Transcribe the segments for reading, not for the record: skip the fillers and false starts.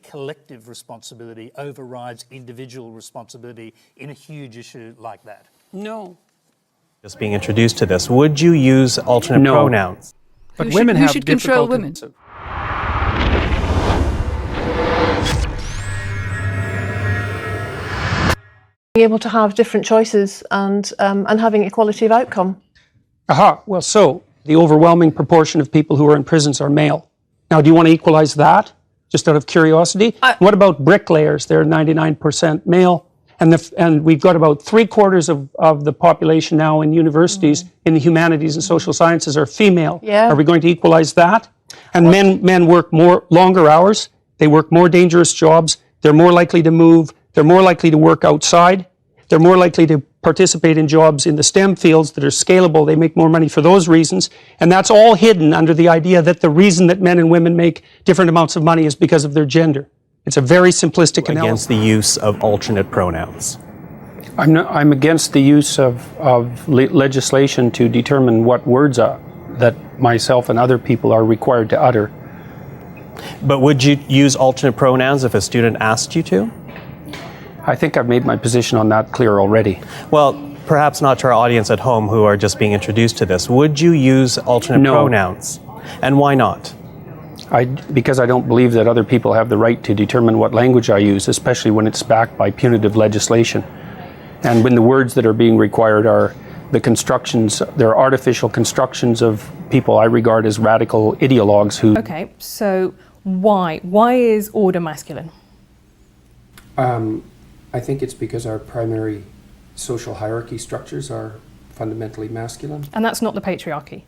collective responsibility overrides individual responsibility in a huge issue like that? No. Just being introduced to this, would you use alternate No. pronouns? But women have should control difficulty. women? Being able to have different choices and having equality of outcome. Aha, well, so the overwhelming proportion of people who are in prisons are male. Now, do you want to equalize that, just out of curiosity? What about bricklayers? They're 99% male, and we've got about 3/4 of the population now in universities in the humanities and social sciences are female. Yeah. Are we going to equalize that? And men work longer hours, they work more dangerous jobs, they're more likely to move, they're more likely to work outside, they're more likely to participate in jobs in the STEM fields that are scalable. They make more money for those reasons. And that's all hidden under the idea that the reason that men and women make different amounts of money is because of their gender. It's a very simplistic analysis. Against the use of alternate pronouns. I'm against the use of legislation to determine what words that myself and other people are required to utter. But would you use alternate pronouns if a student asked you to? I think I've made my position on that clear already. Well, perhaps not to our audience at home who are just being introduced to this. Would you use alternate pronouns? And why not? Because I don't believe that other people have the right to determine what language I use, especially when it's backed by punitive legislation. And when the words that are being required are the constructions, they're artificial constructions of people I regard as radical ideologues who... Okay, so why? Why is order masculine? I think it's because our primary social hierarchy structures are fundamentally masculine. And that's not the patriarchy?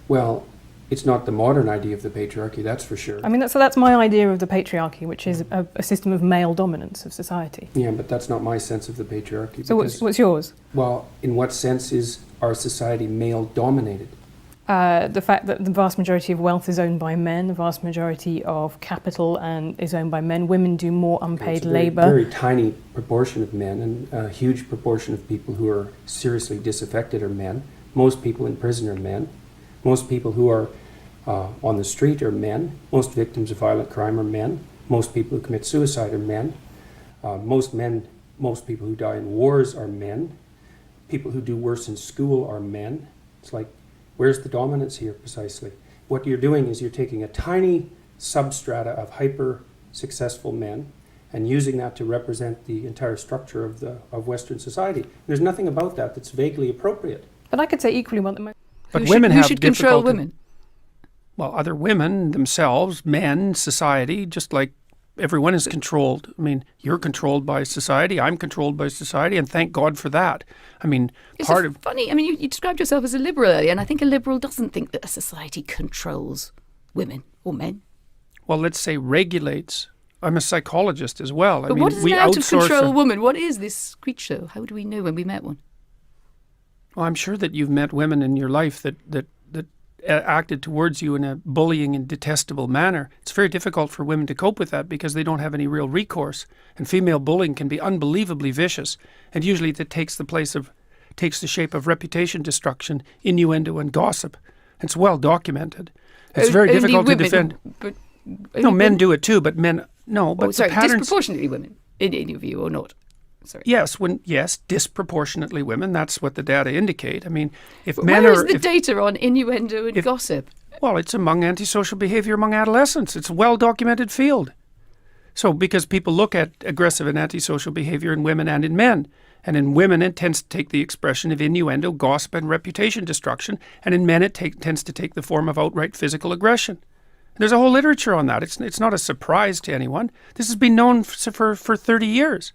Well, it's not the modern idea of the patriarchy, that's for sure. I mean, that's my idea of the patriarchy, which is a system of male dominance of society. Yeah, but that's not my sense of the patriarchy. So what's yours? Well, in what sense is our society male-dominated? The fact that the vast majority of wealth is owned by men, the vast majority of capital is owned by men. Women do more unpaid labour. Very tiny proportion of men, and a huge proportion of people who are seriously disaffected are men. Most people in prison are men. Most people who are on the street are men. Most victims of violent crime are men. Most people who commit suicide are men. Most people who die in wars are men. People who do worse in school are men. It's like, where's the dominance here precisely? What you're doing is you're taking a tiny substrata of hyper-successful men and using that to represent the entire structure of Western society. There's nothing about that that's vaguely appropriate. But I could say equally well that But women have who should control women? Well, other women themselves, men, society, just like everyone is controlled. I mean, you're controlled by society, I'm controlled by society, and thank God for that. I mean, It's funny. I mean, you described yourself as a liberal earlier, and I think a liberal doesn't think that a society controls women or men. Well, let's say regulates. I'm a psychologist as well. But what is an out-of-control woman? What is this creature? How do we know when we met one? Well, I'm sure that you've met women in your life that acted towards you in a bullying and detestable manner. It's very difficult for women to cope with that because they don't have any real recourse. And female bullying can be unbelievably vicious. And usually it takes the shape of reputation destruction, innuendo, and gossip. It's well documented. It's very difficult to defend. No, men do it too, but men, no. But sorry, the patterns, disproportionately women, in your view, or not? Sorry. Yes, disproportionately women. That's what the data indicate. I mean, if but men where are... is the data on innuendo and gossip? Well, it's among antisocial behavior among adolescents. It's a well-documented field. So, because people look at aggressive and antisocial behavior in women and in men. And in women, it tends to take the expression of innuendo, gossip, and reputation destruction. And in men, it tends to take the form of outright physical aggression. There's a whole literature on that. It's not a surprise to anyone. This has been known for 30 years.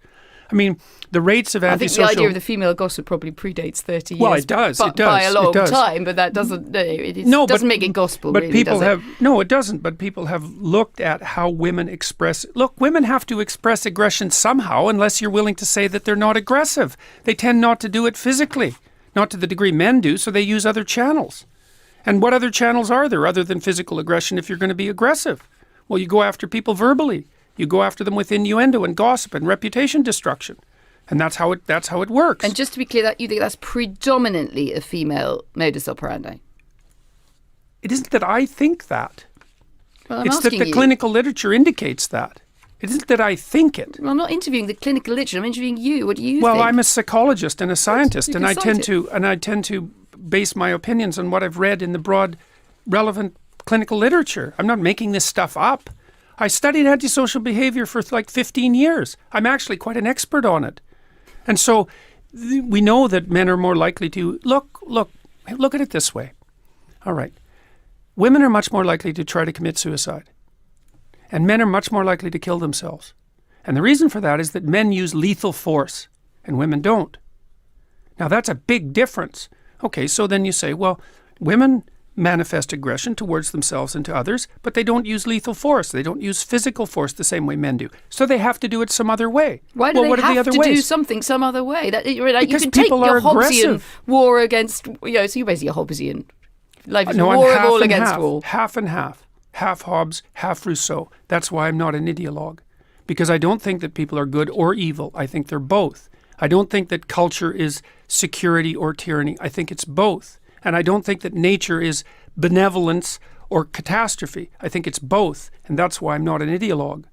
I mean, the rates of antisocial... I think the idea of the female gossip probably predates 30 years. Well, it does. By a long time, but that doesn't doesn't make it gospel, but really, people does it? No, it doesn't. But people have looked at how women express... Look, women have to express aggression somehow unless you're willing to say that they're not aggressive. They tend not to do it physically, not to the degree men do, so they use other channels. And what other channels are there other than physical aggression if you're going to be aggressive? Well, you go after people verbally. You go after them with innuendo and gossip and reputation destruction. And that's how it works. And just to be clear, that you think that's predominantly a female modus operandi? It isn't that I think that. Well, I'm it's that asking the you. clinical literature indicates that. It isn't that I think it. Well, I'm not interviewing the clinical literature. I'm interviewing you. What do you Well, think? I'm a psychologist and a scientist, You're and a I tend to base my opinions on what I've read in the broad, relevant clinical literature. I'm not making this stuff up. I studied antisocial behavior for like 15 years. I'm actually quite an expert on it. And so we know that men are more likely to look at it this way. All right. Women are much more likely to try to commit suicide. And men are much more likely to kill themselves. And the reason for that is that men use lethal force and women don't. Now that's a big difference. Okay, so then you say, well, women manifest aggression towards themselves and to others, but they don't use lethal force. They don't use physical force the same way men do. So they have to do it some other way. Why do what they are the have other to do ways? something some other way? That, you Because can take people your are Hobbesian aggressive. war against, so you're basically a Hobbesian. Life is No, I'm war of half all and against half. all. Half and half. Half Hobbes, half Rousseau. That's why I'm not an ideologue. Because I don't think that people are good or evil. I think they're both. I don't think that culture is security or tyranny. I think it's both. And I don't think that nature is benevolence or catastrophe. I think it's both. And that's why I'm not an ideologue.